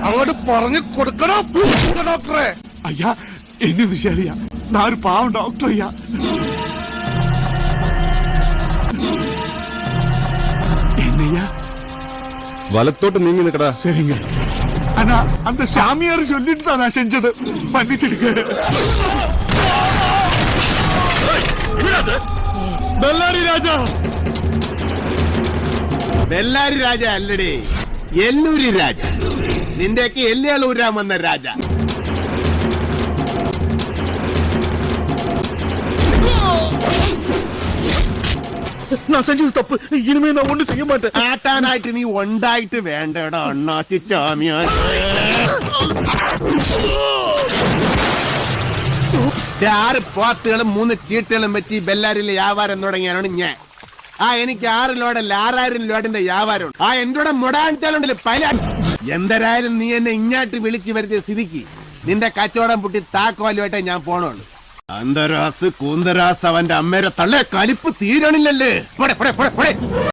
അങ്ങോട്ട് പറഞ്ഞു കൊടുക്കണം ഡോക്ടറെ. അയ്യാ എന്നെ നിശാലിയ ഞാൻ ഒരു പാവം ഡോക്ടർ അയ്യാ. എന്നയ്യാ വലത്തോട്ട് നീങ്ങി നിക്കടാ. சரிங்க ஆனா அந்த சாமியார் சொல்லிட்டு தான் நான் செஞ்சது, மன்னிச்சிடுங்க. ബെല്ലാരി രാജ. ബെല്ലാരി രാജ അല്ലടി, എല്ലൂരി രാജ. നിന്റെയൊക്കെ എല്ലുകളൂരാൻ വന്ന രാജ. நான் செஞ்சது தப்பு, இனிமே நான் ஒண்ணு செய்ய மாட்டேன். ആട്ടാനായിട്ട് നീ ഉണ്ടായിട്ട് വേണ്ടടാ അണ്ണാച്ചി ചാമിയാൻ. ആറ് പോത്തുകളും 3 ചീട്ടുകളും വെച്ച് ഈ ബെല്ലാരിയിലെ വ്യാപാരം തുടങ്ങിയാണ് ഞാൻ. എനിക്ക് 6 ലോഡല്ല 6000 ലോഡിന്റെ വ്യാപാരം. എന്റെ മുടാഞ്ചാലുണ്ടല്ലോ പല. എന്തരായാലും നീ എന്നെ ഇങ്ങാട്ട് വിളിച്ചു വരുത്തിയ സ്ഥിതിക്ക് നിന്റെ കച്ചവടം പൊട്ടി താക്കോലുമായിട്ടേ ഞാൻ പോണുള്ളൂ. അന്തരാസ് കൂന്തരാസ് അവന്റെ അമ്മേരെ തള്ളേ കലിപ്പ് തീരണില്ലല്ലേ.